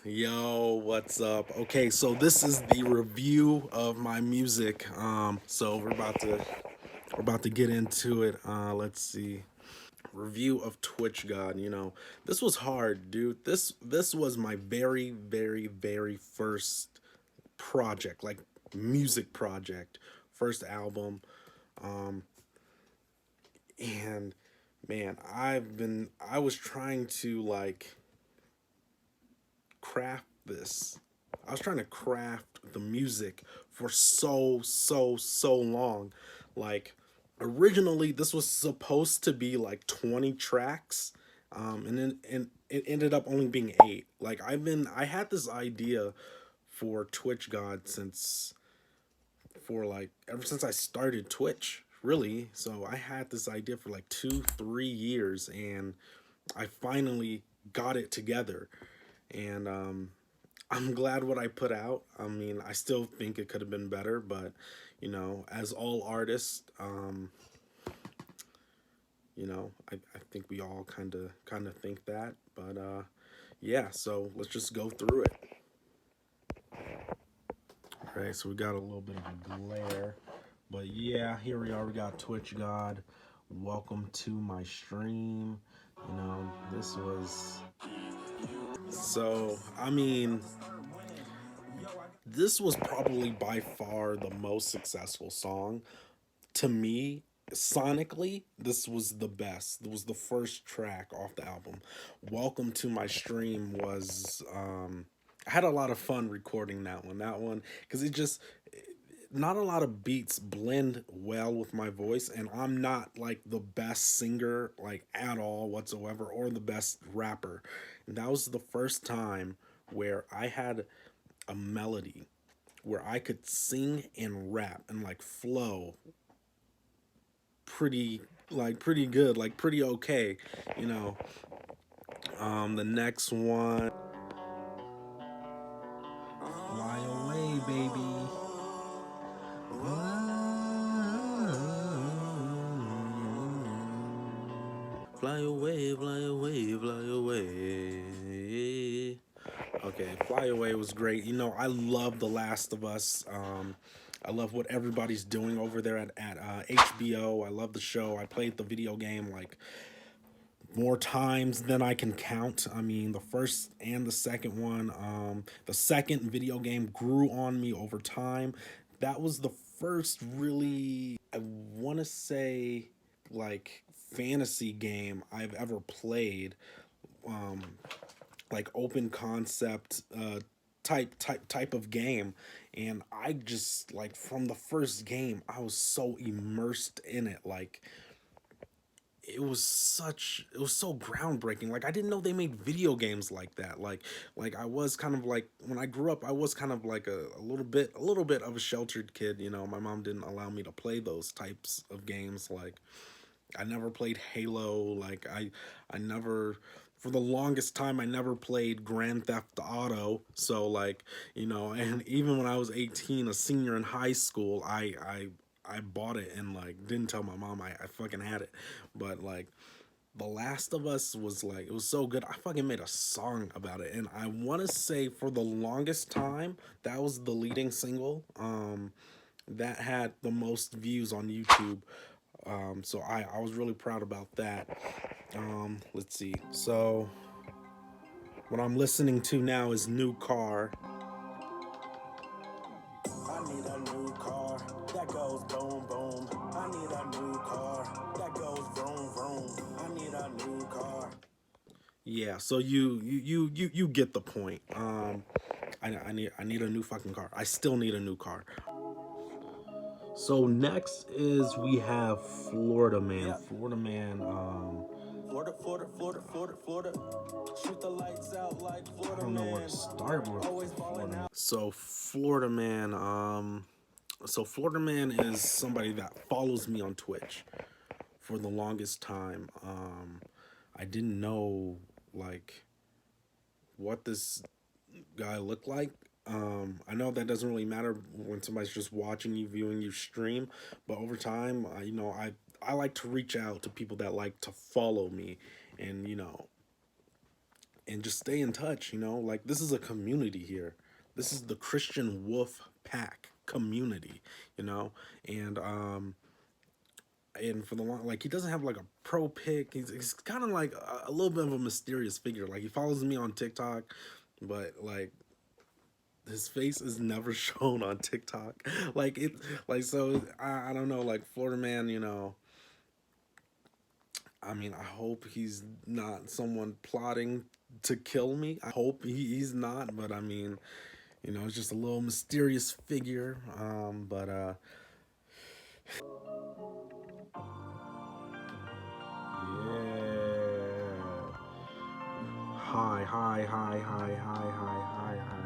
Yo, what's up? Okay, so this is the review of my music. So we're about to get into it. Let's see. Review of Twitch God. This was hard, dude. This was my very first project, like music project, first album. And man, I was trying to like craft this. I was trying to craft the music for so long. Like originally this was supposed to be like 20 tracks. And it ended up only being 8. Like I had this idea for Twitch God since for like ever since I started Twitch, really. So I had this idea for like 2 3 years, and I finally got it together. And I'm glad what I put out. I mean, I still think it could have been better, but as all artists, I think we all kind of think that. But yeah, so let's just go through it. All right, so we got a little bit of a glare, but yeah, here we are. We got Twitch God. Welcome to my stream. This was so. I mean, this was probably by far the most successful song to me. Sonically, this was the best. It was the first track off the album. Welcome to my stream was I had a lot of fun recording that one because it just not a lot of beats blend well with my voice, and I'm not like the best singer like at all whatsoever, or the best rapper. And that was the first time where I had a melody where I could sing and rap and like flow pretty good, like pretty okay, you know. The next one, Fly Away, baby. Fly away, fly away, fly away. Okay, Fly Away was great. I love The Last of Us. I love what everybody's doing over there at HBO. I love the show. I played the video game like more times than I can count. I mean, the first and the second one. The second video game grew on me over time. That was the first really, I want to say, like fantasy game I've ever played. Um, like open concept type of game, and I just like from the first game I was so immersed in it. Like it was so groundbreaking. Like I didn't know they made video games like that. Like I was kind of like, when I grew up I was kind of like a little bit of a sheltered kid. My mom didn't allow me to play those types of games. Like I never played Halo. Like I never, for the longest time I never played Grand Theft Auto. So like, and even when I was 18, a senior in high school, I bought it and like didn't tell my mom I fucking had it. But like The Last of Us was like, it was so good. I fucking made a song about it, and I want to say for the longest time that was the leading single. That had the most views on YouTube. So I was really proud about that. Let's see. So what I'm listening to now is New Car. I need a new car that goes boom boom. I need a new car that goes vroom vroom. I need a new car. Yeah, so you get the point. I need a new fucking car. I still need a new car. So next is we have Florida Man. Yeah. Florida Man. Florida, Florida, Florida, Florida, Florida. Shoot the lights out like Florida. I don't know where to start with. Always falling out. So Florida Man is somebody that follows me on Twitch for the longest time. I didn't know like what this guy looked like. I know that doesn't really matter when somebody's just watching you, viewing you stream, but over time, I like to reach out to people that like to follow me, and and just stay in touch, you know? Like, this is a community here. This is the Christian Wolf Pack community, you know? And and for the long, like, he doesn't have like a pro pick. He's kind of like a little bit of a mysterious figure. Like, he follows me on TikTok, but like his face is never shown on TikTok. Like it, like so I don't know. Like Florida Man, you know. I mean, I hope he's not someone plotting to kill me. I hope he's not, but I mean, you know, it's just a little mysterious figure. But yeah. Hi, hi, hi, hi, hi, hi, hi, hi, hi.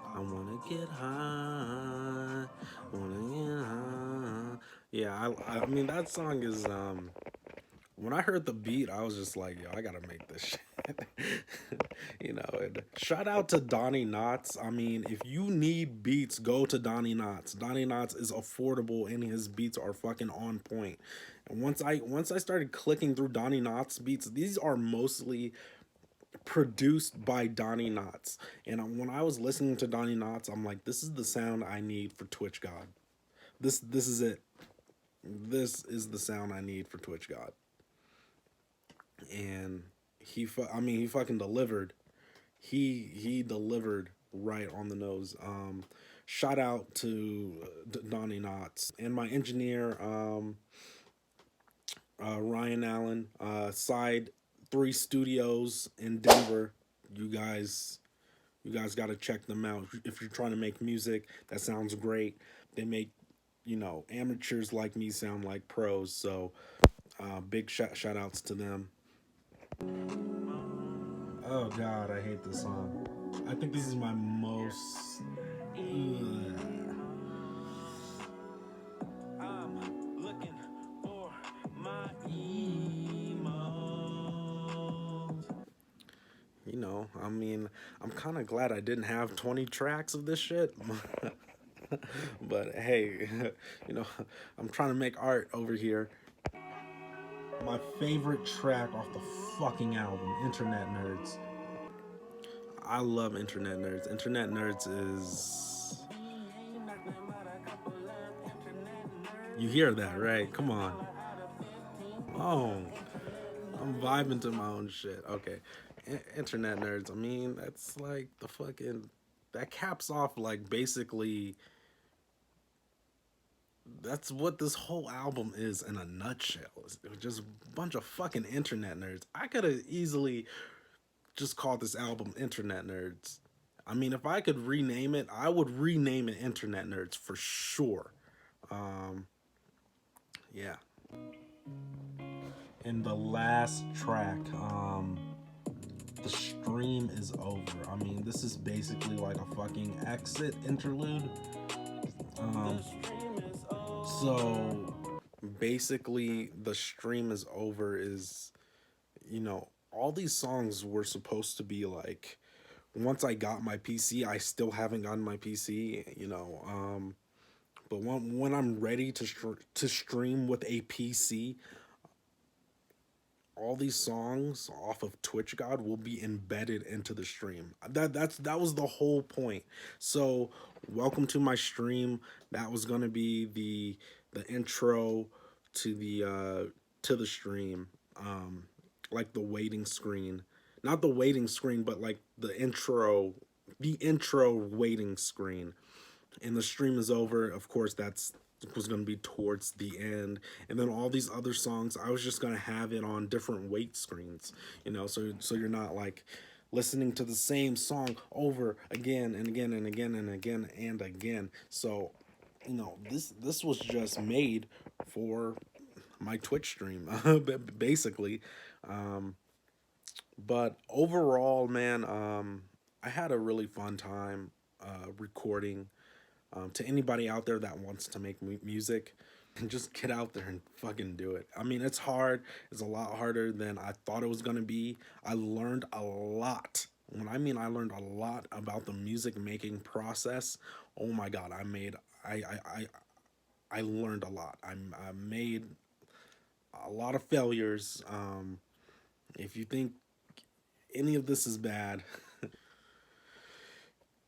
I wanna get high, wanna get high. Yeah, I mean that song is when I heard the beat, I was just like, yo, I gotta make this shit. You know, and shout out to Donnie Knotts. I mean, if you need beats, go to Donnie Knotts. Donnie Knotts is affordable and his beats are fucking on point. And once I started clicking through Donnie Knotts beats, these are mostly produced by Donnie Knotts. And when I was listening to Donnie Knotts, I'm like, this is the sound I need for Twitch God. This is it. This is the sound I need for Twitch God. And I mean, he fucking delivered. He delivered right on the nose. Shout out to Donnie Knotts and my engineer, Ryan Allen, Side 3 Studios in Denver. You guys, you guys got to check them out if you're trying to make music that sounds great. They make, you know, amateurs like me sound like pros. So big shout outs to them. Oh God, I hate this song. I think this is my most. Ugh. I'm looking for my emo. You know, I mean, I'm kind of glad I didn't have 20 tracks of this shit. But hey, you know, I'm trying to make art over here. My favorite track off the fucking album, Internet Nerds. I love Internet Nerds. Internet Nerds is. You hear that, right? Come on. Oh, I'm vibing to my own shit. Okay. Internet Nerds. I mean, that's like the fucking. That caps off, like, basically. That's what this whole album is in a nutshell. It's just a bunch of fucking internet nerds. I could have easily just called this album Internet Nerds. I mean, if I could rename it, I would rename it Internet Nerds for sure. Um, yeah. In the last track, the stream is over. I mean, this is basically like a fucking exit interlude. Um, so basically, the stream is over. Is, you know, all these songs were supposed to be like once I got my PC. I still haven't gotten my PC, you know. But when I'm ready to stream with a PC, all these songs off of Twitch God will be embedded into the stream. That was the whole point. So, welcome to my stream. That was gonna be the intro to the stream. Like the waiting screen. Not the waiting screen, but like the intro waiting screen. And the stream is over. Of course, that's was going to be towards the end, and then all these other songs I was just going to have it on different wait screens, you know, so you're not like listening to the same song over again and again and again and again and again. So, you know, this was just made for my Twitch stream, basically. But overall, man, I had a really fun time recording. To anybody out there that wants to make music, just get out there and fucking do it. I mean, it's hard. It's a lot harder than I thought it was gonna be. I learned a lot When I mean I learned a lot about the music making process, oh my god, I I I, I learned a lot. I made a lot of failures. If you think any of this is bad,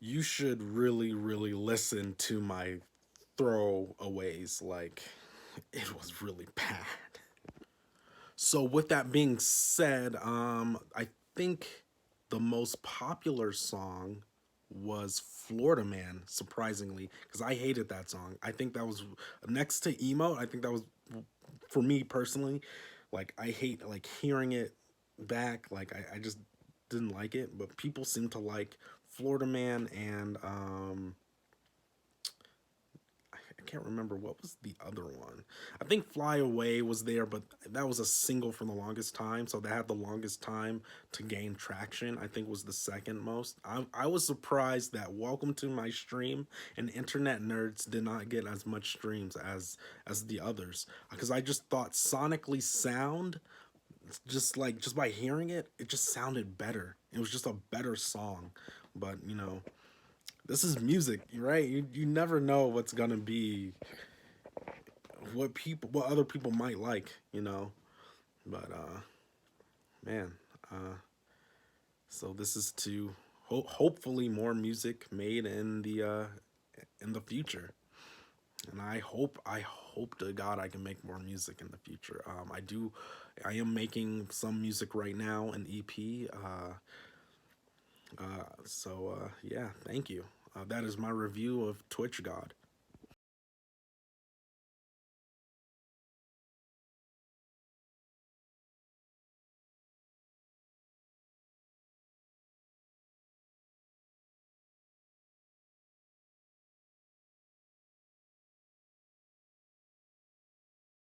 you should really, really listen to my throwaways. Like, it was really bad. So, with that being said, I think the most popular song was Florida Man, surprisingly, because I hated that song. I think that was next to emo. I think that was for me personally. Like, I hate like hearing it back. Like, I just didn't like it. But people seem to like Florida Man and I can't remember what was the other one. I think Fly Away was there, but that was a single for the longest time, so they had the longest time to gain traction. I think was the second most. I was surprised that Welcome to My Stream and Internet Nerds did not get as much streams as the others because I just thought sonically sound just like just by hearing it, it just sounded better. It was just a better song, but this is music, right? You never know what's gonna be what other people might like. But man, uh, so this is to hopefully more music made in the future, and I hope to God I can make more music in the future. I am making some music right now, an EP. Yeah, thank you. That is my review of Twitch God.